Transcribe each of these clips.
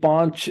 5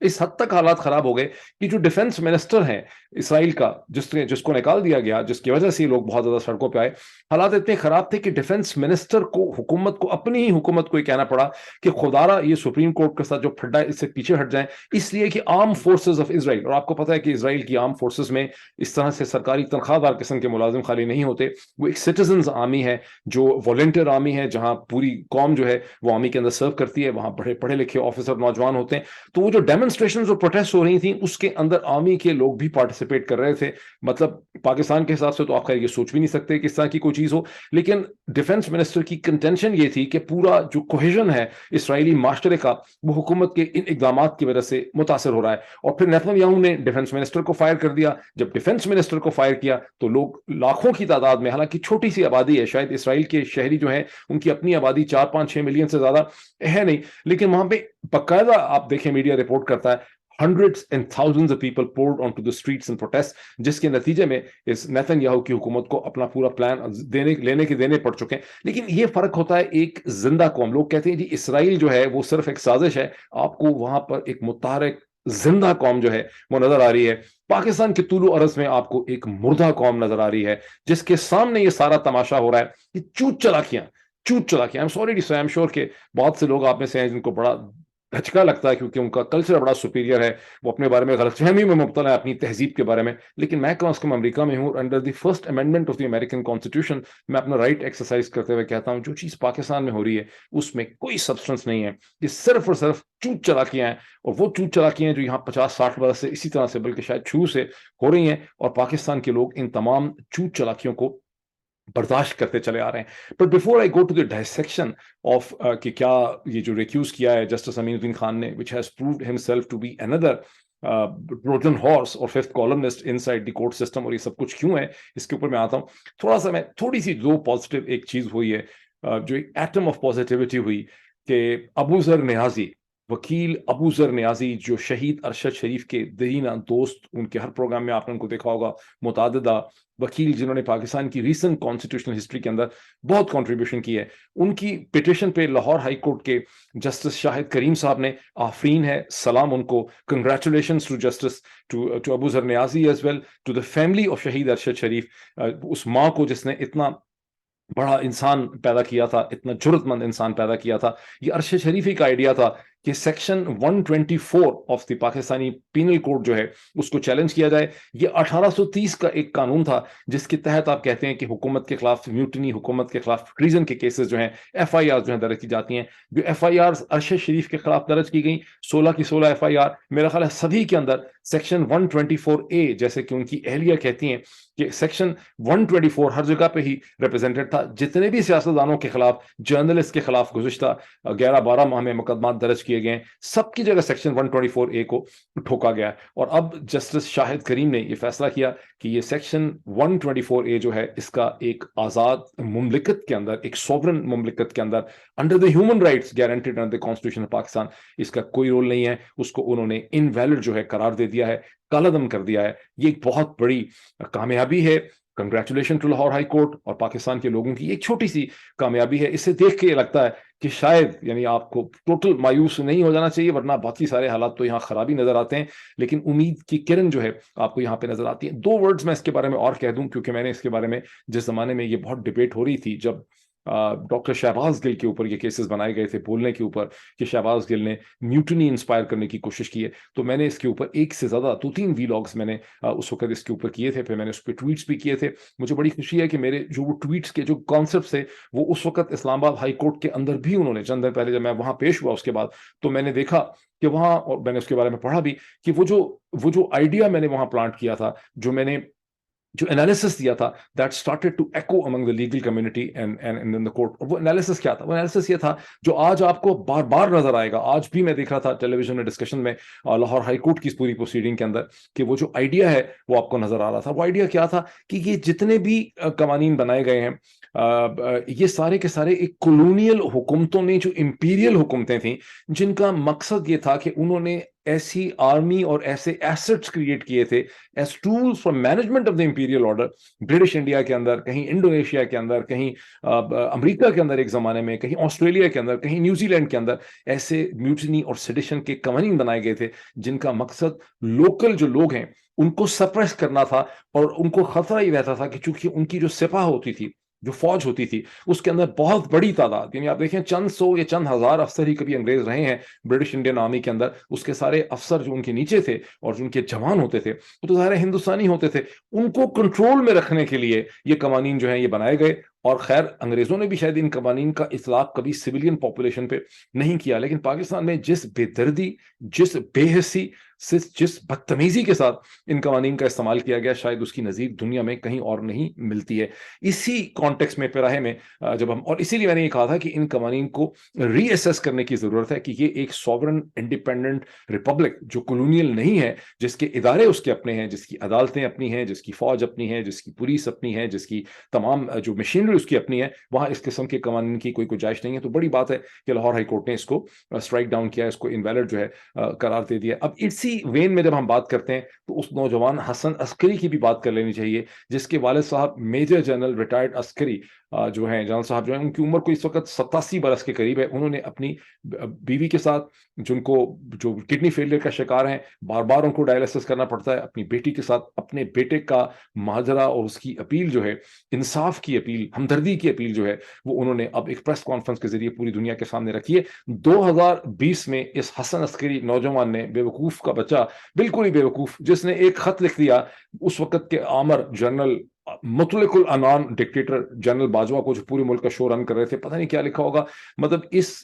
اس حد تک حالات خراب ہو گئے کہ جو ڈیفنس منسٹر ہیں اسرائیل کا، جس کو نکال دیا گیا، جس کی وجہ سے لوگ بہت زیادہ سڑکوں پہ آئے، حالات اتنے خراب تھے کہ ڈیفنس منسٹر کو، حکومت کو، اپنی ہی حکومت کو یہ کہنا پڑا کہ خدارا یہ سپریم کورٹ کے ساتھ جو پھڈا ہے اس سے پیچھے ہٹ جائیں، اس لیے کہ آرم فورسز آف اسرائیل، اور آپ کو پتا ہے کہ اسرائیل کی آرم فورسز میں اس طرح سے سرکاری تنخواہ دار قسم کے ملازم خالی نہیں ہوتے، وہ ایک سٹیزنز آرمی ہے، جو والنٹیئر آرمی ہے، جہاں پوری قوم جو ہے وہ آرمی کے اندر سرو کرتی ہے، وہاں پڑھے لکھے آفیسر نوجوان ہوتے ہیں. تو وہ جو ڈیمونسٹریشنز اور پروٹیسٹ ہو رہی تھیں اس کے اندر آرمی کے لوگ بھی پارٹیسپیٹ کر رہے تھے. مطلب پاکستان کے حساب سے تو آپ خیر یہ سوچ بھی نہیں سکتے کہ اس طرح کی کوئی چیز ہو، لیکن ڈیفنس منسٹر کی کنٹینشن یہ تھی کہ پورا جو کوہیژن ہے اسرائیلی معاشرے کا وہ حکومت کے ان اقدامات کی وجہ سے متاثر ہو رہا ہے. اور پھر نیتن یاہو نے ڈیفنس منسٹر کو فائر کر دیا. جب ڈیفنس منسٹر کو فائر کیا تو لوگ لاکھوں کی تعداد میں، حالانکہ چھوٹی سی آبادی ہے، شاید اسرائیل کے شہری جو ہیں ان کی اپنی آبادی 4-5-6 ملین سے زیادہ ہے نہیں، لیکن وہاں پہ باقاعدہ آپ دیکھیں میڈیا رپورٹ کرتا ہے hundreds and thousands of people poured onto the streets and protest، جس کے نتیجے میں اس نیتن یاہو کی حکومت کو اپنا پورا پلان دینے پڑ چکے ہیں. لیکن یہ فرق ہوتا ہے ایک زندہ قوم. لوگ کہتے ہیں جی اسرائیل جو ہے وہ صرف ایک سازش ہے، آپ کو وہاں پر ایک متحرک زندہ قوم جو ہے وہ نظر آ رہی ہے. پاکستان کے طول و عرض میں آپ کو ایک مردہ قوم نظر آ رہی ہے جس کے سامنے یہ سارا تماشا ہو رہا ہے. یہ چوٹ چلاکیاں آئی ایم سوری ٹو سے، آئی ایم شیور کہ بہت سے لوگ آپ میں سے ہیں جن کو بڑا دھچکا لگتا ہے کیونکہ ان کا کلچر بڑا سپیریئر ہے، وہ اپنے بارے میں غلط فہمی میں مبتلا ہے، اپنی تہذیب کے بارے میں. لیکن میں کم از کم امریکہ میں ہوں، under the first amendment of the American constitution میں اپنا رائٹ ایکسرسائز کرتے ہوئے کہتا ہوں جو چیز پاکستان میں ہو رہی ہے اس میں کوئی سبسٹنس نہیں ہے، یہ صرف اور صرف چوٹ چلاکیاں ہیں. اور وہ چوٹ چلاکیاں جو یہاں 50-60 برس سے اسی طرح سے بلکہ شاید شروع سے ہو رہی ہیں، اور پاکستان کے لوگ ان تمام چوٹ چلاکیوں کو برداشت کرتے چلے آ رہے ہیں. But before I go to the dissection of کہ کیا یہ جو ریکیوز کیا ہے جسٹس امین الدین خان نے which has proved himself to be another Trojan horse اور fifth columnist inside the court system، اور یہ سب کچھ کیوں ہے اس کے اوپر میں آتا ہوں. تھوڑی سی دو پازیٹیو ایک چیز ہوئی ہے، جو ایک ایٹم آف پازیٹیوٹی ہوئی کہ ابو ذر نیازی، وکیل ابو ذر نیازی جو شہید ارشد شریف کے دیرینہ دوست، ان کے ہر پروگرام میں آپ نے ان کو دیکھا ہوگا، متعددہ وکیل جنہوں نے پاکستان کی ریسنٹ کانسٹیٹیوشنل ہسٹری کے اندر بہت کنٹریبیوشن کی ہے، ان کی پٹیشن پہ لاہور ہائی کورٹ کے جسٹس شاہد کریم صاحب نے، آفرین ہے، سلام ان کو، congratulations to justice to Abu Zar Niazi as well, to the family of شہید ارشد شریف، اس ماں کو جس نے اتنا بڑا انسان پیدا کیا تھا، اتنا جرت مند انسان پیدا کیا تھا. یہ ارشد شریفی کا آئیڈیا تھا کہ section 124 of the Pakistani penal code جو ہے اس کو چیلنج کیا جائے. یہ 1830 کا ایک قانون تھا جس کے تحت آپ کہتے ہیں کہ حکومت کے خلاف میوٹنی، حکومت کے خلاف ٹریزن کے کیسز جو ہیں، ایف آئی آر جو ہیں درج کی جاتی ہیں. جو ایف آئی آر ارشد شریف کے خلاف درج کی گئی 16 کی 16 ایف آئی آر، میرا خیال ہے سبھی کے اندر سیکشن 124A، جیسے کہ ان کی اہلیہ کہتی ہیں کہ سیکشن 124 ہر جگہ پہ ہی ریپرزینٹڈ تھا. جتنے بھی سیاستدانوں کے خلاف، جرنلسٹ کے خلاف گزشتہ 11-12 ماہ میں مقدمات درج کیے گئے ہیں، سب کی جگہ سیکشن 124A کو ٹھوکا گیا. اور اب جسٹس شاہد کریم نے یہ فیصلہ کیا کہ یہ سیکشن 124A جو ہے اس کا ایک آزاد مملکت کے اندر، ایک سوورن مملکت کے اندر، under the human rights guaranteed under the constitution of Pakistan, اس کا کوئی رول نہیں ہے. اس کو انہوں نے انویلڈ جو ہے قرار دے دیا ہے، کالعدم کر دیا ہے. یہ ایک بہت بڑی کامیابی ہے. Congratulation to Lahore high court اور پاکستان کے لوگوں کی ایک چھوٹی سی کامیابی ہے. اسے دیکھ کے یہ لگتا ہے کہ شاید یعنی آپ کو ٹوٹل مایوس نہیں ہو جانا چاہیے، ورنہ بہت ہی سارے حالات تو یہاں خرابی نظر آتے ہیں، لیکن امید کی کرن جو ہے آپ کو یہاں پہ نظر آتی ہے. 2 ورڈز میں اس کے بارے میں اور کہہ دوں، کیونکہ میں نے اس کے بارے میں جس زمانے میں یہ بہت ڈبیٹ ہو رہی تھی، جب ڈاکٹر شہباز گل کے اوپر یہ کیسز بنائے گئے تھے بولنے کے اوپر کہ شہباز گل نے میوٹنی انسپائر کرنے کی کوشش کی ہے، تو میں نے اس کے اوپر 1 سے زیادہ 2-3 ویلاگز میں نے اس وقت اس کے اوپر کیے تھے. پھر میں نے اس پہ ٹویٹس بھی کیے تھے. مجھے بڑی خوشی ہے کہ میرے جو وہ ٹویٹس کے جو کانسیپٹس تھے وہ اس وقت اسلام آباد ہائی کورٹ کے اندر بھی انہوں نے چند دن پہلے جب میں وہاں پیش ہوا اس کے بعد تو میں نے دیکھا کہ وہاں، اور میں نے اس کے بارے میں پڑھا بھی کہ وہ جو آئیڈیا میں نے وہاں پلانٹ کیا تھا، جو انالیسس دیا تھا، that started to echo among the legal community and in the court. اور وہ انالیسس کیا تھا؟ وہ انالیسس یہ تھا جو آج آپ کو بار بار نظر آئے گا. آج بھی میں دیکھ رہا تھا ٹیلی ویژن میں ڈسکشن میں لاہور ہائی کورٹ کی پوری پروسیڈنگ کے اندر کہ وہ جو آئیڈیا ہے وہ آپ کو نظر آ رہا تھا. وہ آئیڈیا کیا تھا کہ یہ جتنے بھی قوانین بنائے گئے ہیں یہ سارے کے سارے ایک کولونیل حکومتوں نے، جو امپیریل حکومتیں تھیں، جن کا مقصد یہ تھا کہ انہوں نے ایسی آرمی اور ایسے ایسٹس کریٹ کیے تھے as tools for management of the Imperial order, British India کے اندر، کہیں انڈونیشیا کے اندر، کہیں امریکہ کے اندر ایک زمانے میں، کہیں آسٹریلیا کے اندر، کہیں نیوزی لینڈ کے اندر ایسے میوٹنی اور سیڈیشن کے قوانین بنائے گئے تھے جن کا مقصد لوکل جو لوگ ہیں ان کو سپریس کرنا تھا، اور ان کو خطرہ یہ رہتا تھا کہ چونکہ ان کی جو سپاہ ہوتی تھی، جو فوج ہوتی تھی، اس کے اندر بہت بڑی تعداد، یعنی آپ دیکھیں چند سو یا چند ہزار افسر ہی کبھی انگریز رہے ہیں برٹش انڈین آرمی کے اندر، اس کے سارے افسر جو ان کے نیچے تھے اور جو ان کے جوان ہوتے تھے وہ تو ظاہر ہندوستانی ہوتے تھے، ان کو کنٹرول میں رکھنے کے لیے یہ قوانین جو ہیں یہ بنائے گئے۔ اور خیر انگریزوں نے بھی شاید ان قوانین کا اطلاق کبھی سویلین پاپولیشن پہ نہیں کیا، لیکن پاکستان میں جس بے دردی، جس بے حسی، جس بدتمیزی کے ساتھ ان قوانین کا استعمال کیا گیا، شاید اس کی نظیر دنیا میں کہیں اور نہیں ملتی ہے۔ اسی کانٹیکس میں پیراہے میں جب ہم، اور اسی لیے میں نے یہ کہا تھا کہ ان قوانین کو ری ایسیس کرنے کی ضرورت ہے کہ یہ ایک سوورن انڈیپینڈنٹ ریپبلک جو کولونیل نہیں ہے، جس کے ادارے اس کے اپنے ہیں، جس کی عدالتیں اپنی ہیں، جس کی فوج اپنی ہے، جس کی پولیس اپنی ہے، جس کی تمام جو مشینری اس کی اپنی ہے، وہاں اس قسم کے قوانین کی کوئی گنجائش نہیں ہے۔ تو بڑی بات ہے کہ لاہور ہائی کورٹ نے اس کو اسٹرائک ڈاؤن کیا، اس کو انویلڈ جو ہے قرار دے دیا۔ اب اسی وین میں جب ہم بات کرتے ہیں تو اس نوجوان حسن عسکری کی بھی بات کر لینی چاہیے، جس کے والد صاحب میجر جنرل ریٹائرڈ عسکری جو ہیں، جنرل صاحب جو ہیں، ان کی عمر کو اس وقت 87 برس کے قریب ہے۔ انہوں نے اپنی بیوی کے ساتھ جن کو جو کڈنی فیلئر کا شکار ہیں، بار بار ان کو ڈائلسس کرنا پڑتا ہے، اپنی بیٹی کے ساتھ اپنے بیٹے کا ماجرا اور اس کی اپیل جو ہے، انصاف کی اپیل، ہمدردی کی اپیل جو ہے، وہ انہوں نے اب ایک پریس کانفرنس کے ذریعے پوری دنیا کے سامنے رکھی ہے۔ 2020 میں اس حسن عسکری نوجوان نے، بے وقوف کا بچہ، بالکل ہی بے وقوف، جس نے ایک خط لکھ دیا اس وقت کے آمر جنرل مطلق العنان ڈکٹیٹر جنرل باجوہ کو، جو پورے ملک کا شو رن کر رہے تھے، پتہ نہیں کیا لکھا ہوگا، مطلب اس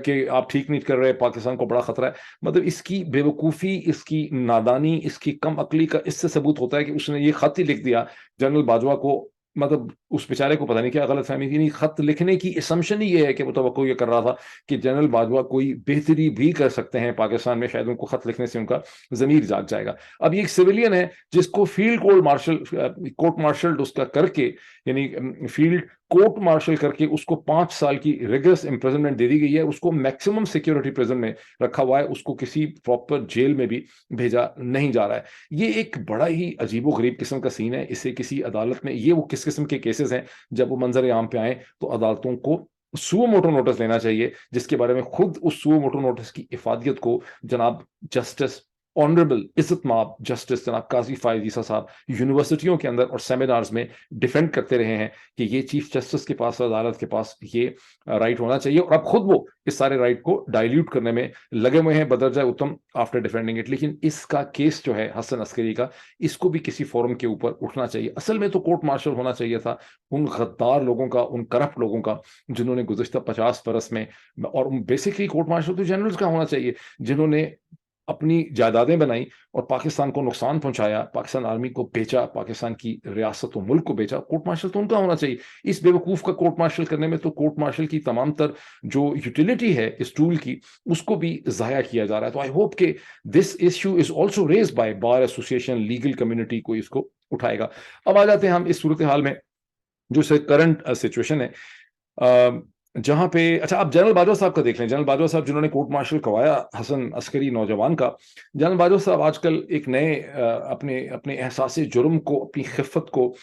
کہ آپ ٹھیک نہیں کر رہے، پاکستان کو بڑا خطرہ ہے۔ مطلب اس کی بے وقوفی، اس کی نادانی، اس کی کم عقلی کا اس سے ثبوت ہوتا ہے کہ اس نے یہ خط ہی لکھ دیا جنرل باجوہ کو۔ مطلب اس بیچارے کو پتہ نہیں کیا غلط فہمی تھی، خط لکھنے کی اسمپشن ہی یہ ہے کہ وہ توقع یہ کر رہا تھا کہ جنرل باجوہ کوئی بہتری بھی کر سکتے ہیں پاکستان میں، شاید ان کو خط لکھنے سے ان کا ضمیر جاگ جائے گا۔ اب یہ ایک سویلین ہے جس کو فیلڈ کورٹ مارشل اس کا کر کے، یعنی فیلڈ کورٹ مارشل کر کے اس کو 5 سال کی ریگرس امپریزنمنٹ دے دی گئی ہے، اس کو میکسیمم سیکیورٹی پریزن میں رکھا ہوا ہے، اس کو کسی پراپر جیل میں بھی بھیجا نہیں جا رہا ہے۔ یہ ایک بڑا ہی عجیب و غریب قسم کا سین ہے۔ اسے کسی عدالت میں، یہ وہ کس قسم کے کیسز ہیں جب وہ منظر عام پہ آئیں تو عدالتوں کو سو موٹو نوٹس لینا چاہیے، جس کے بارے میں خود اس سو موٹو نوٹس کی افادیت کو جناب جسٹس آنریبل عزت مآب جسٹس جناب قاضی فائز عیسیٰ صاحب یونیورسٹیوں کے اندر اور سیمینارز میں ڈیفینڈ کرتے رہے ہیں کہ یہ چیف جسٹس کے پاس، عدالت کے پاس یہ رائٹ ہونا چاہیے، اور اب خود وہ اس سارے رائٹ کو ڈائلیوٹ کرنے میں لگے ہوئے ہیں بدرجہ اتم آفٹر ڈیفینڈنگ اٹ۔ لیکن اس کا کیس جو ہے حسن عسکری کا، اس کو بھی کسی فورم کے اوپر اٹھنا چاہیے۔ اصل میں تو کورٹ مارشل ہونا چاہیے تھا ان غدار لوگوں کا، ان کرپٹ لوگوں کا، جنہوں نے گزشتہ 50 برس میں، اور بیسکلی کورٹ مارشل تو جنرلز کا ہونا چاہیے جنہوں نے اپنی جائیدادیں بنائیں اور پاکستان کو نقصان پہنچایا، پاکستان آرمی کو بیچا، پاکستان کی ریاست و ملک کو بیچا۔ کورٹ مارشل تو ان کا ہونا چاہیے۔ اس بے وقوف کا کورٹ مارشل کرنے میں تو کورٹ مارشل کی تمام تر جو یوٹیلیٹی ہے اس ٹول کی، اس کو بھی ضائع کیا جا رہا ہے۔ تو آئی ہوپ کہ this issue is also raised by bar association, legal community کو اس کو اٹھائے گا۔ اب آ جاتے ہیں ہم اس صورتحال میں جو کرنٹ سچویشن ہے، جہاں پہ، اچھا آپ جنرل باجوہ صاحب کا دیکھ لیں، جنرل باجوہ صاحب جنہوں نے کورٹ مارشل کروایا حسن عسکری نوجوان کا۔ جنرل باجوہ صاحب آج کل ایک نئے اپنے احساس جرم کو، اپنی خفت کو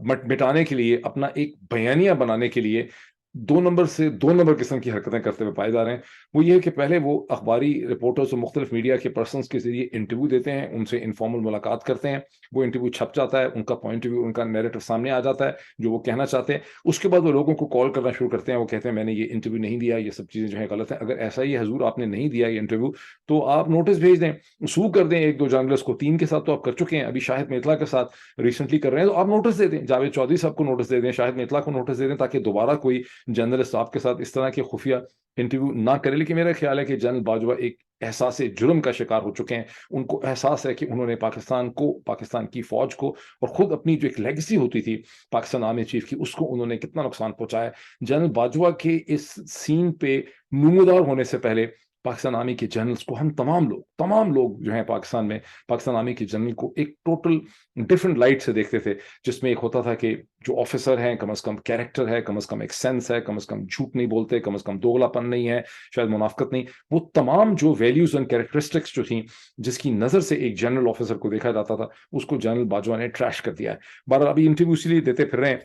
مٹانے کے لیے، اپنا ایک بیانیہ بنانے کے لیے 2 نمبر قسم کی حرکتیں کرتے ہوئے پائے جا رہے ہیں۔ وہ یہ ہے کہ پہلے وہ اخباری رپورٹرز اور مختلف میڈیا کے پرسنز کے ذریعے انٹرویو دیتے ہیں، ان سے انفارمل ملاقات کرتے ہیں، وہ انٹرویو چھپ جاتا ہے، ان کا پوائنٹ آف ویو، ان کا نیریٹو سامنے آ جاتا ہے جو وہ کہنا چاہتے ہیں۔ اس کے بعد وہ لوگوں کو کال کرنا شروع کرتے ہیں، وہ کہتے ہیں میں نے یہ انٹرویو نہیں دیا، یہ سب چیزیں جو ہیں غلط ہیں۔ اگر ایسا ہی ہے حضور آپ نے نہیں دیا یہ انٹرویو تو آپ نوٹس بھیج دیں، سو کر دیں 1-2 جرنلسٹ کو، 3 کے ساتھ تو آپ کر چکے ہیں، ابھی شاہد میتلا کے ساتھ ریسنٹلی کر رہے ہیں، تو آپ نوٹس دے دیں، جاوید چودھری صاحب کو نوٹس دے دیں، شاہد میتلا کو نوٹس دے دیں، تاکہ دوبارہ کوئی جرنلسٹ آپ کے ساتھ اس طرح کے خفیہ انٹرویو نہ کرے۔ لیکن میرا خیال ہے کہ جنرل باجوہ ایک احساس جرم کا شکار ہو چکے ہیں، ان کو احساس ہے کہ انہوں نے پاکستان کو، پاکستان کی فوج کو، اور خود اپنی جو ایک لیگیسی ہوتی تھی پاکستان آرمی چیف کی، اس کو انہوں نے کتنا نقصان پہنچایا۔ جنرل باجوہ کے اس سین پہ نمودار ہونے سے پہلے پاکستان آرمی کے جنرلز کو، ہم تمام لوگ جو ہیں پاکستان میں، پاکستان آرمی کے جنرل کو ایک ٹوٹل ڈفرنٹ لائٹ سے دیکھتے تھے، جس میں ایک ہوتا تھا کہ جو آفیسر ہیں کم از کم کیریکٹر ہے, کم از کم ایک سینس ہے, کم از کم جھوٹ نہیں بولتے, کم از کم دوگلاپن نہیں ہے, شاید منافقت نہیں, وہ تمام جو ویلیوز اینڈ کیریکٹرسٹکس جو تھیں جس کی نظر سے ایک جنرل آفیسر کو دیکھا جاتا تھا, اس کو جنرل باجوہ نے ٹریش کر دیا ہے. بہرحال ابھی انٹرویو اسی لیے دیتے پھر رہے ہیں.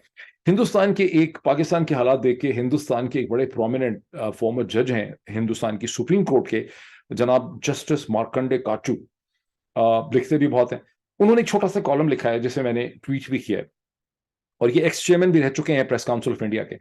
ہندوستان کے پاکستان کے حالات دیکھ کے ہندوستان کے ایک بڑے پرومیننٹ فارمر جج ہیں ہندوستان کی سپریم کورٹ کے, جناب جسٹس مارکنڈے کاچو, لکھتے بھی بہت ہیں. انہوں نے ایک چھوٹا سا کالم لکھا ہے جسے میں نے ٹویٹ بھی کیا ہے, اور یہ ایکس چیئرمین بھی رہ چکے ہیں پریس کاؤنسل آف انڈیا کے.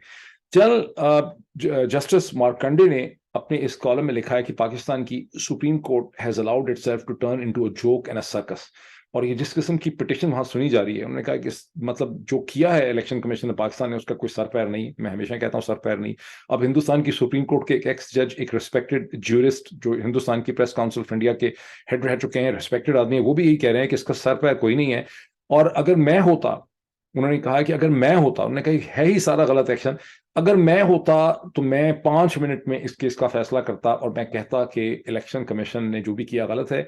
جنرل جسٹس مارکنڈے نے اپنے اس کالم میں لکھا ہے کہ پاکستان کی supreme court has allowed itself to turn into a joke and a circus. اور یہ جس قسم کی پٹیشن وہاں سنی جا رہی ہے, انہوں نے کہا کہ مطلب جو کیا ہے الیکشن کمیشن پاکستان نے اس کا کوئی سر پیر نہیں. میں ہمیشہ کہتا ہوں سر پیر نہیں. اب ہندوستان کی سپریم کورٹ کے ایک ایکس جج, ایک ریسپیکٹڈ جیورسٹ جو ہندوستان کی پریس کاؤنسل آف انڈیا کے ہیڈ رہ چکے ہیں, ریسپیکٹڈ آدمی ہیں, وہ بھی یہی کہہ رہے ہیں کہ اس کا سر پیر کوئی نہیں ہے. اور اگر میں ہوتا, انہوں نے کہا کہ اگر میں ہوتا, انہوں نے کہا ہے ہی سارا غلط ایکشن, اگر میں ہوتا تو میں 5 منٹ میں اس کیس کا فیصلہ کرتا اور میں کہتا کہ الیکشن کمیشن نے جو بھی کیا غلط ہے,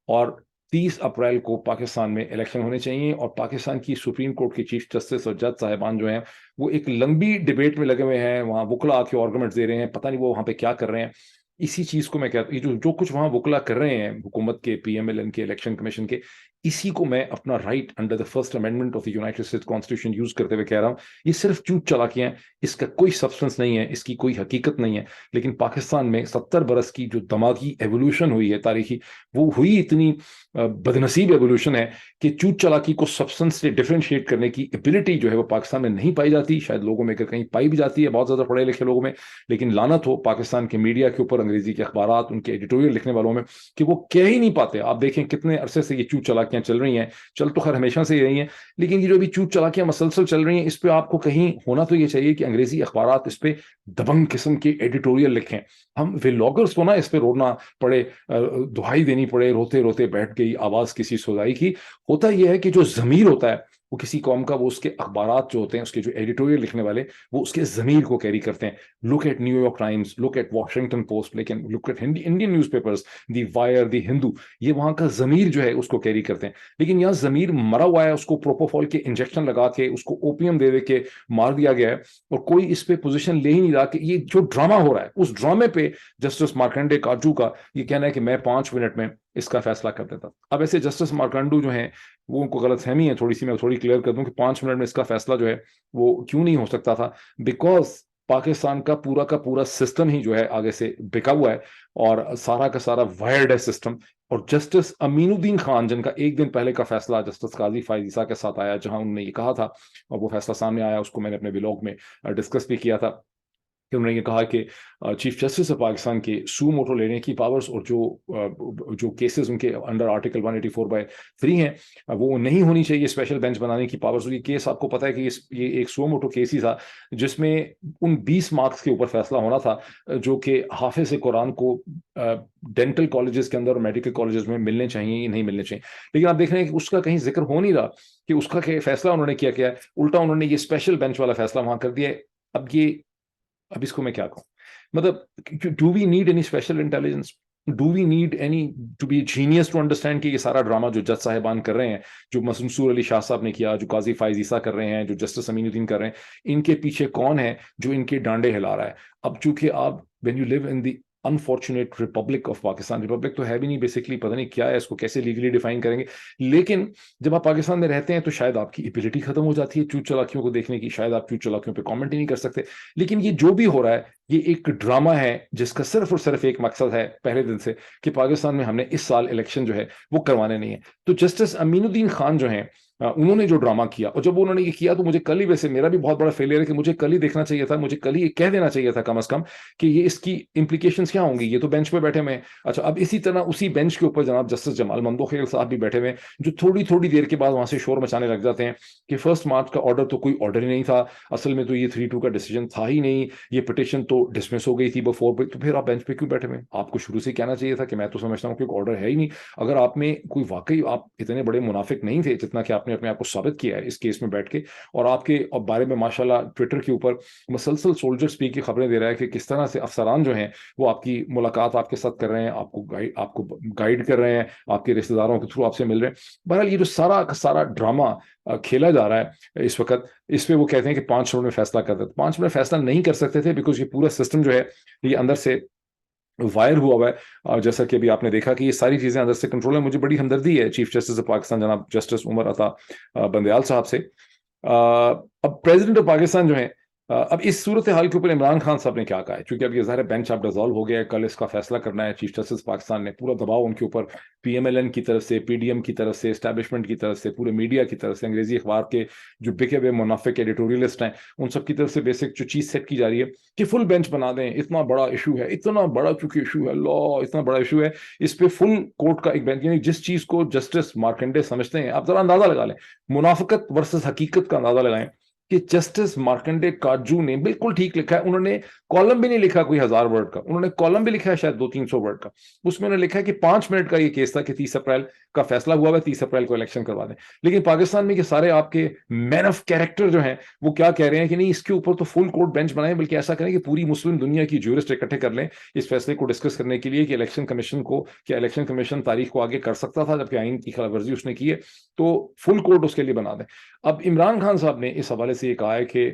اور 30 اپریل کو پاکستان میں الیکشن ہونے چاہیے. اور پاکستان کی سپریم کورٹ کی چیف جسٹس اور جج صاحبان جو ہیں وہ ایک لمبی ڈبیٹ میں لگے ہوئے ہیں, وہاں وکلا آ کے آرگومنٹس دے رہے ہیں, پتہ نہیں وہ وہاں پہ کیا کر رہے ہیں. اسی چیز کو میں کہتا ہوں, جو کچھ وہاں وکلا کر رہے ہیں حکومت کے, پی ایم ایل این کے, الیکشن کمیشن کے, اسی کو میں اپنا right under the first amendment of the United States constitution use کرتے ہوئے کہہ رہا ہوں, یہ صرف چوٹ چلاکیاں ہیں, اس کا کوئی سبسٹنس نہیں ہے, اس کی کوئی حقیقت نہیں ہے. لیکن پاکستان میں 70 برس کی جو دماغی ایوولوشن ہوئی ہے تاریخی, وہ ہوئی اتنی بدنصیب ایوولوشن ہے کہ چوٹ چلاکی کو سبسٹنس سے ڈفرینشیٹ کرنے کی ایبلٹی جو ہے وہ پاکستان میں نہیں پائی جاتی. شاید لوگوں میں کہیں پائی بھی جاتی ہے, بہت زیادہ پڑھے لکھے لوگوں میں, لیکن لعنت ہو پاکستان کے میڈیا کے اوپر, انگریزی کے اخبارات, ان کے ایڈیٹوریل لکھنے والوں میں, کہ وہ کہہ ہی نہیں پاتے. آپ دیکھیں کتنے عرصے سے یہ چوٹ چلاکیاں چل رہی ہیں, چل تو خیر ہمیشہ سے ہی رہی ہیں, لیکن یہ جو بھی چوٹ چلاکیاں مسلسل چل رہی ہیں, اس پہ آپ کو کہیں ہونا تو یہ چاہیے کہ انگریزی اخبارات اس پہ دبنگ قسم کے ایڈیٹوریل لکھیں. ہم ولاگرز کو نا اس پہ رونا پڑے, دہائی دینی پڑے, روتے روتے بیٹھ گئی آواز کسی سودائی کی. ہوتا یہ ہے کہ جو ضمیر ہوتا ہے وہ کسی قوم کا, وہ اس کے اخبارات جو ہوتے ہیں, اس کے جو ایڈیٹوریل لکھنے والے, وہ اس کے ضمیر کو کیری کرتے ہیں. Look at New York Times, look at Washington Post, لیکن look at Indian newspapers, the Wire, the Hindu, یہ وہاں کا ضمیر جو ہے اس کو کیری کرتے ہیں. لیکن یہاں ضمیر مرا ہوا ہے, اس کو پروپوفول کے انجیکشن لگا کے, اس کو اوپیم دے دے کے مار دیا گیا ہے, اور کوئی اس پہ پوزیشن لے ہی نہیں رہا. کہ یہ جو ڈرامہ ہو رہا ہے, اس ڈرامے پہ جسٹس مارکنڈے کاجو کا یہ کہنا ہے کہ میں 5 منٹ میں اس کا فیصلہ کر دیتا. اب ایسے جسٹس مارکنڈو جو ہیں وہ ان کو غلط فہمی ہے تھوڑی سی, میں تھوڑی کلیئر کر دوں کہ 5 منٹ میں اس کا فیصلہ جو ہے وہ کیوں نہیں ہو سکتا تھا. بیکاز پاکستان کا پورا سسٹم ہی جو ہے آگے سے بکا ہوا ہے, اور سارا کا سارا وائرڈ ہے سسٹم. اور جسٹس امین الدین خان, جن کا ایک دن پہلے کا فیصلہ جسٹس قاضی فائز عیسیٰ کے ساتھ آیا, جہاں انہوں نے یہ کہا تھا, اور وہ فیصلہ سامنے آیا, اس کو میں نے اپنے ولاگ میں ڈسکس بھی کیا تھا, کہ انہوں نے یہ کہا کہ چیف جسٹس آف پاکستان کے سو موٹو لینے کی پاورز, اور جو کیسز ان کے انڈر آرٹیکل 184/3 ہیں, وہ نہیں ہونی چاہیے اسپیشل بینچ بنانے کی پاورز. یہ کیس آپ کو پتہ ہے کہ یہ ایک سو موٹو کیس ہی تھا جس میں ان 20 مارکس کے اوپر فیصلہ ہونا تھا, جو کہ حافظ قرآن کو ڈینٹل کالجز کے اندر اور میڈیکل کالجز میں ملنے چاہیے یا نہیں ملنے چاہیے. لیکن آپ دیکھ رہے ہیں کہ اس کا کہیں ذکر ہو نہیں رہا کہ اس کا فیصلہ انہوں نے کیا ہے. الٹا انہوں نے یہ اسپیشل بینچ والا فیصلہ وہاں کر دیا ہے. اب اس کو میں کیا کہوں, مطلب do we need any special intelligence, do we need any to be genius to understand کہ یہ سارا ڈرامہ جو جج صاحبان کر رہے ہیں, جو منصور علی شاہ صاحب نے کیا, جو قاضی فائز عیسیٰ کر رہے ہیں, جو جسٹس امین الدین کر رہے ہیں, ان کے پیچھے کون ہے جو ان کے ڈانڈے ہلا رہا ہے. اب چونکہ آپ when you live in the unfortunate republic of Pakistan, republic تو ہے بھی نہیں بیسکلی, پتہ نہیں کیا ہے, اس کو کیسے لیگلی ڈیفائن کریں گے, لیکن جب آپ پاکستان میں رہتے ہیں تو شاید آپ کی ایبلٹی ختم ہو جاتی ہے چوٹ چلاکیوں کو دیکھنے کی, شاید آپ چوٹ چلاکیوں پہ کامنٹ ہی نہیں کر سکتے. لیکن یہ جو بھی ہو رہا ہے یہ ایک ڈرامہ ہے جس کا صرف اور صرف ایک مقصد ہے پہلے دن سے, کہ پاکستان میں ہم نے اس سال الیکشن جو ہے وہ کروانے نہیں ہے. تو جسٹس امین الدین خان جو ہیں, انہوں نے جو ڈرامہ کیا, اور جب انہوں نے یہ کیا تو مجھے کل ہی, ویسے میرا بھی بہت بڑا فیلئر ہے کہ مجھے کل ہی دیکھنا چاہیے تھا, مجھے کل ہی یہ کہہ دینا چاہیے تھا کم از کم کہ یہ اس کی امپلیکیشنز کیا ہوں گی. یہ تو بینچ پہ بیٹھے ہوئے, اچھا اب اسی طرح اسی بینچ کے اوپر جناب جسٹس جمال مندوخیل صاحب بھی بیٹھے ہوئے, جو تھوڑی دیر کے بعد وہاں سے شور مچانے لگ جاتے ہیں کہ 1 مارچ کا آرڈر تو کوئی آرڈر ہی نہیں تھا, اصل میں تو یہ 3-2 کا ڈیسیجن تھا ہی نہیں, یہ پٹیشن تو ڈسمس ہو گئی تھی بفور. تو پھر آپ بینچ پہ کیوں بیٹھے ہوئے؟ آپ کو شروع سے کہنا چاہیے تھا کہ میں تو سمجھتا ہوں کہ آرڈر ہے ہی نہیں. اگر آپ میں کوئی واقعی آپ اتنے بڑے منافق نہیں تھے جتنا کہ آپ آپ نے اپنے آپ کو ثابت کیا ہے اس کیس میں بیٹھ کے, اور آپ کے بارے میں ماشاءاللہ ٹویٹر کے اوپر مسلسل سولجر اسپیک کی خبریں دے رہا ہے کہ کس طرح سے افسران جو ہیں وہ آپ کی ملاقات آپ کے ساتھ کر رہے ہیں, آپ کو گائیڈ کر رہے ہیں, آپ کے رشتے داروں کے تھرو آپ سے مل رہے ہیں. بہرحال یہ جو سارا کا سارا ڈرامہ کھیلا جا رہا ہے اس وقت, اس پہ وہ کہتے ہیں کہ 5 منٹ میں فیصلہ کر دیتے. 5 منٹ فیصلہ نہیں کر سکتے تھے بیکاز یہ پورا سسٹم جو ہے یہ اندر سے وائر ہوا ہے, جیسا کہ ابھی آپ نے دیکھا کہ یہ ساری چیزیں اندر سے کنٹرول ہیں. مجھے بڑی ہمدردی ہے چیف جسٹس آف پاکستان جناب جسٹس عمر عطا بندیال صاحب سے. اب پریزیڈنٹ آف پاکستان جو ہیں, اب اس صورتحال کے اوپر عمران خان صاحب نے کیا کہا ہے, چونکہ اب یہ ظاہر بینچ اب ڈیزالو ہو گیا ہے, کل اس کا فیصلہ کرنا ہے. چیف جسٹس پاکستان نے پورا دباؤ ان کے اوپر پی ایم ایل این کی طرف سے, پی ڈی ایم کی طرف سے, اسٹیبلشمنٹ کی طرف سے, پورے میڈیا کی طرف سے, انگریزی اخبار کے جو بکے ہوئے منافق ایڈیٹوریلسٹ ہیں ان سب کی طرف سے بیسک جو چیز سیٹ کی جا رہی ہے کہ فل بینچ بنا دیں. اتنا بڑا ایشو ہے, اتنا بڑا چونکہ ایشو ہے, اللہ اتنا بڑا ایشو ہے, اس پہ فل کورٹ کا ایک بینچ, یعنی جس چیز کو جسٹس مارکنڈے سمجھتے ہیں, آپ ذرا اندازہ لگا لیں, منافقت ورسز حقیقت کا اندازہ لگائیں کہ جسٹس مارکنڈے کاجو نے بالکل ٹھیک لکھا ہے. انہوں نے کالم بھی نہیں لکھا کوئی 1000 ورڈ کا, انہوں نے کالم بھی لکھا ہے شاید 200-300 ورڈ کا. اس میں انہوں نے لکھا ہے کہ 5 منٹ کا یہ کیس تھا کہ 30 اپریل کا فیصلہ ہوا ہے, 30 اپریل کو الیکشن کروا دیں. لیکن پاکستان میں یہ سارے آپ کے مین آف کیریکٹر جو ہیں وہ کیا کہہ رہے ہیں کہ نہیں, اس کے اوپر تو فل کورٹ بینچ بنائیں, بلکہ ایسا کریں کہ پوری مسلم دنیا کی جورسٹ اکٹھے کر لیں اس فیصلے کو ڈسکس کرنے کے لیے کہ الیکشن کمیشن کو, کیا الیکشن کمیشن تاریخ کو آگے کر سکتا تھا جبکہ آئین کی خلاف ورزی اس نے کی ہے, تو فل کورٹ اس کے لیے بنا دیں. اب عمران خان صاحب نے اس حوالے سے یہ کہا ہے کہ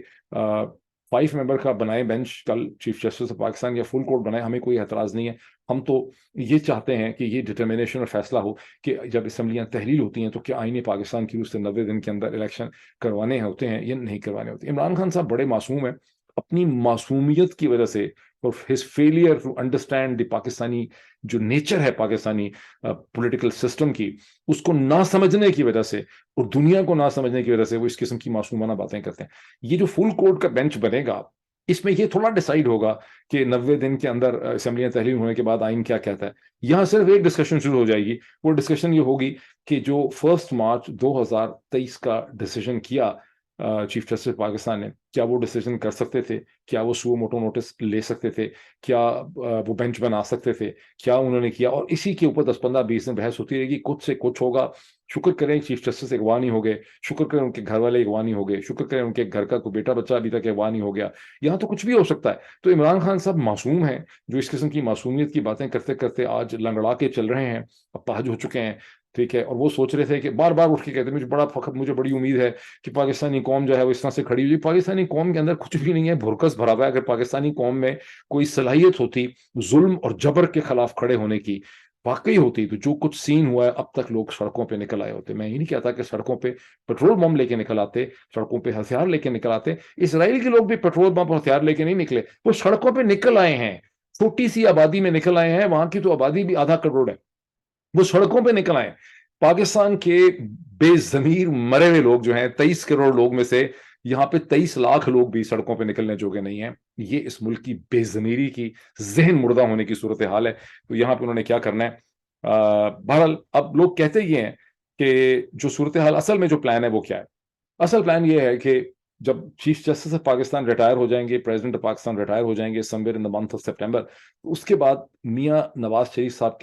5 ممبر کا بنائے بینچ کل چیف جسٹس آف پاکستان, یا فل کورٹ بنائے, ہمیں کوئی اعتراض نہیں ہے. ہم تو یہ چاہتے ہیں کہ یہ ڈٹرمنیشن اور فیصلہ ہو کہ جب اسمبلیاں تحلیل ہوتی ہیں تو کیا آئین پاکستان کی روح سے 90 دن کے اندر الیکشن کروانے ہوتے ہیں یا نہیں کروانے ہوتے. عمران خان صاحب بڑے معصوم ہیں, اپنی معصومیت کی وجہ سے اور his failure to understand the Pakistani جو نیچر ہے پاکستانی پولیٹیکل سسٹم کی, اس کو نہ سمجھنے کی وجہ سے اور دنیا کو نہ سمجھنے کی وجہ سے وہ اس قسم کی معصومانہ باتیں کرتے ہیں. یہ جو فل کورٹ کا بینچ بنے گا اس میں یہ تھوڑا ڈیسائیڈ ہوگا کہ 90 دن کے اندر اسمبلیاں تحلیل ہونے کے بعد آئین کیا کہتا ہے. یہاں صرف ایک ڈسکشن شروع ہو جائے گی, وہ ڈسکشن یہ ہوگی کہ جو 1 مارچ 2023 کا ڈیسیژن کیا چیف جسٹس پاکستان نے, کیا وہ ڈیسیژن کر سکتے تھے, کیا وہ سو موٹو نوٹس لے سکتے تھے, کیا وہ بینچ بنا سکتے تھے, کیا انہوں نے کیا. اور اسی کے اوپر 10-15-20 دن بحث ہوتی رہے گی, کچھ سے کچھ ہوگا. شکر کریں چیف جسٹس اغوا نہیں ہو گئے, شکر کریں ان کے گھر والے اغوا نہیں ہو گئے, شکر کریں ان کے گھر کا کوئی بیٹا بچہ ابھی تک اغوا نہیں ہو گیا. یہاں تو کچھ بھی ہو سکتا ہے. تو عمران خان صاحب معصوم ہیں جو اس قسم کی معصومیت کی باتیں کرتے کرتے آج لنگڑا کے چل رہے ہیں, اپاہج ہو چکے ہیں, ٹھیک ہے. اور وہ سوچ رہے تھے کہ بار بار اٹھ کے کہتے ہیں مجھے بڑا فخر, مجھے بڑی امید ہے کہ پاکستانی قوم جو ہے وہ اس طرح سے کھڑی ہوئی. پاکستانی قوم کے اندر کچھ بھی نہیں ہے, بھرکس بھرا ہوا ہے. اگر پاکستانی قوم میں کوئی صلاحیت ہوتی ظلم اور جبر کے خلاف کھڑے ہونے کی واقعی ہوتی, تو جو کچھ سین ہوا ہے اب تک لوگ سڑکوں پہ نکل آئے ہوتے. میں یہ نہیں کہتا کہ سڑکوں پہ پیٹرول بم لے کے نکل آتے, سڑکوں پہ ہتھیار لے کے نکل آتے. اسرائیل کے لوگ بھی پیٹرول بم اور ہتھیار لے کے نہیں نکلے, وہ سڑکوں پہ نکل آئے ہیں, چھوٹی سی آبادی میں نکل آئے ہیں. وہاں کی تو آبادی بھی 0.5 کروڑ ہے, وہ سڑکوں پہ نکل آئے. پاکستان کے بے ضمیر مرے ہوئے لوگ جو ہیں 23 کروڑ لوگ میں سے یہاں پہ 23 لاکھ لوگ بھی سڑکوں پہ نکلنے جوگے نہیں ہیں. یہ اس ملک کی بے ضمیری کی, ذہن مردہ ہونے کی صورتحال ہے. تو یہاں پہ انہوں نے کیا کرنا ہے. بہرحال اب لوگ کہتے یہ ہیں کہ جو صورتحال اصل میں جو پلان ہے وہ کیا ہے. اصل پلان یہ ہے کہ جب chief justice of Pakistan retire ہو جائیں گے, پریزیڈنٹ آف پاکستان ریٹائر ہو جائیں گے somewhere in the month of September, اس کے بعد میاں نواز شریف صاحب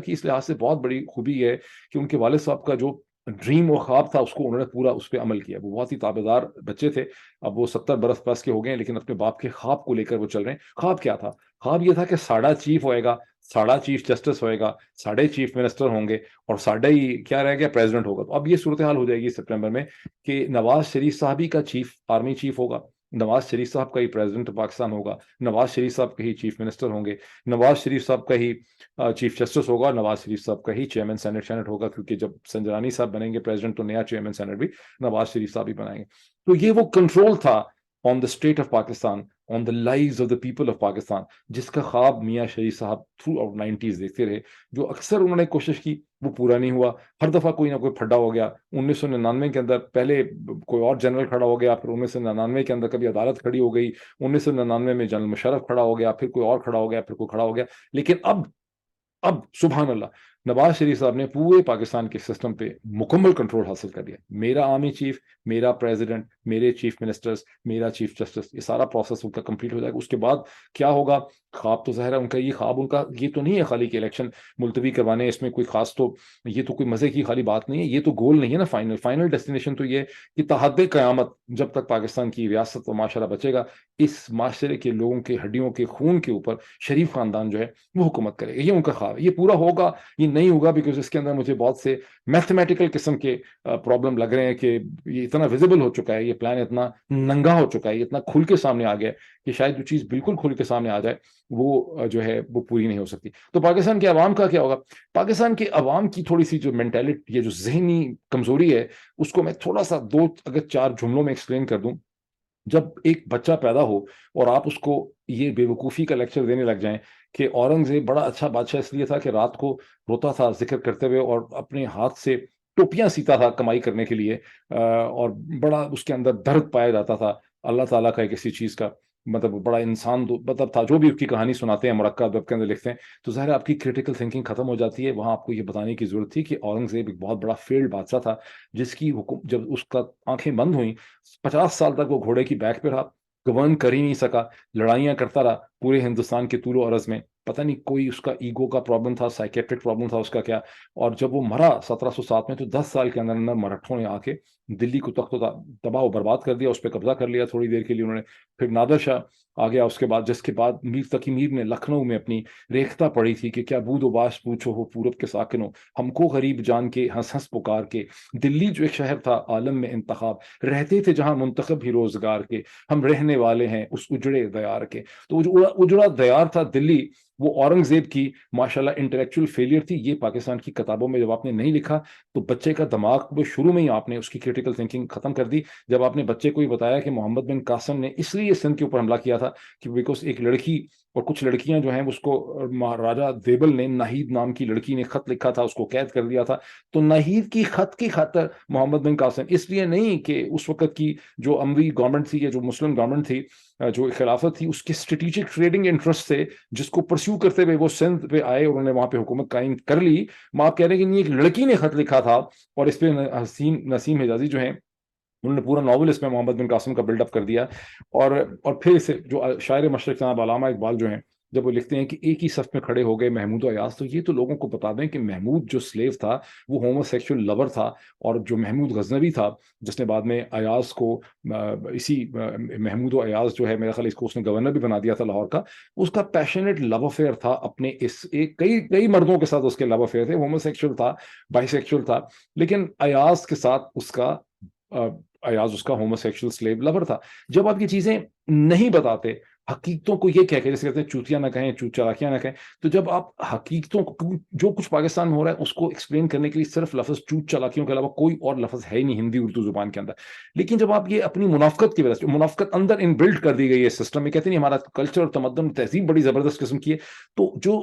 کی اس لحاظ سے بہت بڑی خوبی ہے کہ ان کے والد صاحب کا جو ڈریم اور خواب تھا اس کو انہوں نے پورا اس پہ عمل کیا. وہ بہت ہی تابعدار بچے تھے, اب وہ 70 برس پلس کے ہو گئے ہیں, لیکن اپنے باپ کے خواب کو لے کر وہ چل رہے ہیں. خواب کیا تھا؟ خواب یہ تھا کہ ساڑھا چیف ہوئے گا, ساڑھا چیف جسٹس ہوئے گا, ساڑھے چیف منسٹر ہوں گے, اور ساڑھے ہی کیا رہ گیا, پریزیڈنٹ ہوگا. تو اب یہ صورتحال ہو جائے گی سپٹمبر میں کہ نواز شریف صاحب ہی کا چیف آرمی چیف ہوگا, نواز شریف صاحب کا ہی پریزیڈنٹ پاکستان ہوگا, نواز شریف صاحب کا ہی چیف منسٹر ہوں گے, نواز شریف صاحب کا ہی چیف جسٹس ہوگا, نواز شریف صاحب کا ہی چیئرمین سینٹ ہوگا, کیونکہ جب سنجرانی صاحب بنیں گے پریزیڈنٹ تو نیا چیئرمین سینٹ بھی نواز شریف صاحب ہی بنائیں گے. تو یہ وہ کنٹرول تھا on the state of Pakistan, on the lifes of the people of Pakistan, جس کا خواب میاں شریف صاحب تھرو آؤٹ 90s دیکھتے رہے. جو اکثر انہوں نے کوشش کی وہ پورا نہیں ہوا, ہر دفعہ کوئی نہ کوئی پھڈا ہو گیا. 1999 کے اندر پہلے کوئی اور جنرل کھڑا ہو گیا, پھر 1999 کے اندر کبھی عدالت کھڑی ہو گئی, 1999 میں جنرل مشرف کھڑا ہو گیا, پھر کوئی اور کھڑا ہو گیا, پھر کوئی کھڑا ہو گیا. لیکن اب سبحان اللہ نواز شریف صاحب نے پورے پاکستان کے سسٹم پہ مکمل کنٹرول حاصل کر لیا. میرا آرمی چیف، میرا پریزیڈنٹ، میرے چیف منسٹرز، میرا چیف جسٹس، یہ سارا پروسیس ان کا کمپلیٹ ہو جائے گا. اس کے بعد کیا ہوگا؟ خواب تو ظاہر ہے ان کا، یہ خواب ان کا یہ تو نہیں ہے خالی کہ الیکشن ملتوی کروانے، اس میں کوئی خاص تو یہ تو کوئی مزے کی خالی بات نہیں ہے، یہ تو گول نہیں ہے نا. فائنل ڈیسٹینیشن تو یہ کہ تحد قیامت جب تک پاکستان کی ریاست و معاشرہ بچے گا، اس معاشرے کے لوگوں کے ہڈیوں کے خون کے اوپر شریف خاندان جو ہے وہ حکومت کرے گا. یہ ان کا خواب ہے، یہ پورا ہوگا. یہ نہیں ہوگا بیکاز اس کے اندر مجھے بہت سے میتھمیٹیکل قسم کے پرابلم لگ رہے ہیں کہ یہ اتنا ویزیبل ہو چکا ہے، یہ پلان اتنا ننگا ہو چکا ہے، یہ اتنا کھل کے سامنے آ گیا کہ شاید جو چیز بالکل کھل کے سامنے آ جائے وہ جو ہے وہ پوری نہیں ہو سکتی. تو پاکستان کے عوام کا کیا ہوگا؟ پاکستان کے عوام کی تھوڑی سی جو مینٹلٹی، یہ جو ذہنی کمزوری ہے، اس کو میں تھوڑا سا دو اگر چار جملوں میں ایکسپلین کر دوں. جب ایک بچہ پیدا ہو اور آپ اس کو یہ بے وقوفی کا لیکچر دینے لگ جائیں کہ اورنگزیب بڑا اچھا بادشاہ اس لیے تھا کہ رات کو روتا تھا ذکر کرتے ہوئے اور اپنے ہاتھ سے ٹوپیاں سیتا تھا کمائی کرنے کے لیے، اور بڑا اس کے اندر درد پایا جاتا تھا اللہ تعالیٰ کا ایک ایسی چیز کا، مطلب بڑا انسان مطلب تھا. جو بھی اس کی کہانی سناتے ہیں مرکب ویب کے اندر لکھتے ہیں، تو ظاہر آپ کی کریٹیکل تھنکنگ ختم ہو جاتی ہے. وہاں آپ کو یہ بتانے کی ضرورت تھی کہ اورنگزیب ایک بہت بڑا فیلڈ بادشاہ تھا جس کی جب اس کا آنکھیں بند ہوئیں 50 سال تک وہ گھوڑے کی بیک پہ رہا، گورن کر ہی نہیں سکا، لڑائیاں کرتا رہا پورے ہندوستان کے طول و عرض میں. پتہ نہیں کوئی اس کا ایگو کا پرابلم تھا، سائیکیٹرک پرابلم تھا اس کا کیا. اور جب وہ مرا 1707 میں، تو 10 سال کے اندر مرہٹھوں نے آ کے دلی کو تخت و تباہ و برباد کر دیا، اس پہ قبضہ کر لیا تھوڑی دیر کے لیے انہوں نے. پھر نادر شاہ آ گیا اس کے بعد، جس کے بعد میر تقی میر نے لکھنؤ میں اپنی ریختہ پڑھی تھی کہ کیا بود و باش پوچھو ہو پورب کے ساکنوں، ہم کو غریب جان کے ہنس ہنس پکار کے. دلی جو ایک شہر تھا عالم میں انتخاب، رہتے تھے جہاں منتخب ہی روزگار کے، ہم رہنے والے ہیں اس اجڑے دیار کے. تو اجڑا دیار تھا دلی، وہ اورنگزیب کی ماشاءاللہ انٹلیکچوئل فیلئر تھی. یہ پاکستان کی کتابوں میں جب آپ نے نہیں لکھا تو بچے کا دماغ وہ شروع میں ہی آپ نے اس کی کریٹیکل تھنکنگ ختم کر دی. جب آپ نے بچے کو ہی بتایا کہ محمد بن قاسم نے اس لیے سندھ کے اوپر حملہ کیا تھا کہ بیکاز ایک لڑکی اور کچھ لڑکیاں جو ہیں اس کو مہاراجا دیبل نے، ناہید نام کی لڑکی نے خط لکھا تھا، اس کو قید کر دیا تھا. تو ناہید کی خط کی خاطر محمد بن قاسم، اس لیے نہیں کہ اس وقت کی جو اموی گورنمنٹ تھی یا جو مسلم گورنمنٹ تھی، جو خلافت تھی، اس کے اسٹریٹجک ٹریڈنگ انٹرسٹ سے جس کو پرسیو کرتے ہوئے وہ سندھ پہ آئے اور انہوں نے وہاں پہ حکومت قائم کر لی. آپ کہہ رہے ہیں کہ نہیں، ایک لڑکی نے خط لکھا تھا اور اس پہ نسیم حجازی جو ہیں انہوں نے پورا ناول اس میں محمد بن قاسم کا بلڈ اپ کر دیا. اور پھر اسے جو شاعر مشرق جناب علامہ اقبال جو ہیں، جب وہ لکھتے ہیں کہ ایک ہی صف میں کھڑے ہو گئے محمود و ایاز، تو یہ تو لوگوں کو بتا دیں کہ محمود جو سلیو تھا وہ ہومو سیکشل لور تھا. اور جو محمود غزنوی تھا جس نے بعد میں ایاز کو اسی محمود و ایاز جو ہے میرا خیال اس کو اس نے گورنر بھی بنا دیا تھا لاہور کا، اس کا پیشنیٹ لو افیئر تھا اپنے اس ایک کئی مردوں کے ساتھ اس کے لو افیئر تھے. ہومو سیکشل تھا، بائی سیکشل تھا، لیکن ایاز کے ساتھ اس کا ایاز اس کا ہومو سیکشل سلیو لور تھا. جب آپ یہ چیزیں نہیں بتاتے، حقیقتوں کو یہ کہہ کے، جیسے کہتے ہیں چوتیاں نہ کہیں، چالاکیاں نہ کہیں، تو جب آپ حقیقتوں کو، جو کچھ پاکستان میں ہو رہا ہے اس کو ایکسپلین کرنے کے لیے صرف لفظ چوت چالاکیوں کے علاوہ کوئی اور لفظ ہے ہی نہیں ہندی اردو زبان کے اندر. لیکن جب آپ یہ اپنی منافقت کی وجہ سے، منافقت اندر ان بلڈ کر دی گئی ہے سسٹم میں، کہتے ہیں ہمارا کلچر اور تمدن تہذیب بڑی زبردست قسم کی ہے، تو جو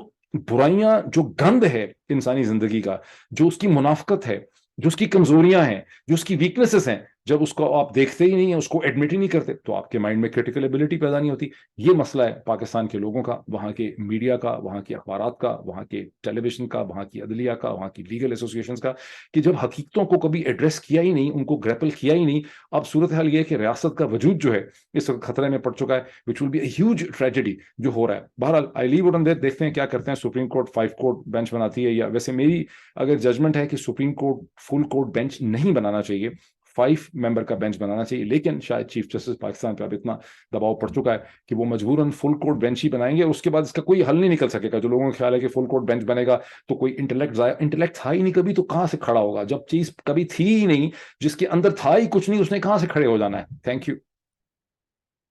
برائیاں، جو گند ہے انسانی زندگی کا، جو اس کی منافقت ہے، جو اس کی کمزوریاں ہیں، جو اس کی ویکنیسز ہیں، جب اس کو آپ دیکھتے ہی نہیں ہیں، اس کو ایڈمٹ ہی نہیں کرتے، تو آپ کے مائنڈ میں کریٹیکل ایبلٹی پیدا نہیں ہوتی. یہ مسئلہ ہے پاکستان کے لوگوں کا، وہاں کے میڈیا کا، وہاں کے اخبارات کا، وہاں کے ٹیلی ویژن کا، وہاں کی عدلیہ کا، وہاں کی لیگل ایسوسیشنز کا، کہ جب حقیقتوں کو کبھی ایڈریس کیا ہی نہیں، ان کو گریپل کیا ہی نہیں. اب صورتحال یہ ہے کہ ریاست کا وجود جو ہے اس وقت خطرے میں پڑ چکا ہے، which will be a huge tragedy جو ہو رہا ہے. بہرحال آئی لیو اٹ آن دیٹ، دیکھتے ہیں کیا کرتے ہیں. سپریم کورٹ 5 کورٹ بینچ بناتی ہے، یا ویسے میری اگر ججمنٹ ہے کہ supreme court full court bench نہیں بنانا چاہیے، 5 ممبر کا بینچ بنانا چاہیے. لیکن شاید چیف جسٹس پاکستان پہ اب اتنا دباؤ پڑ چکا ہے کہ وہ مجبوراً فل کورٹ بینچ ہی بنائیں گے. اس کے بعد اس کا کوئی حل نہیں نکل سکے گا. جو لوگوں کا خیال ہے کہ فل کورٹ بینچ بنے گا تو کوئی انٹلیکٹ تھا ہی نہیں کبھی، تو کہاں سے کھڑا ہوگا؟ جب چیز کبھی تھی ہی نہیں، جس کے اندر تھا ہی کچھ نہیں، اس نے کہاں سے کھڑے ہو جانا ہے؟ Thank you.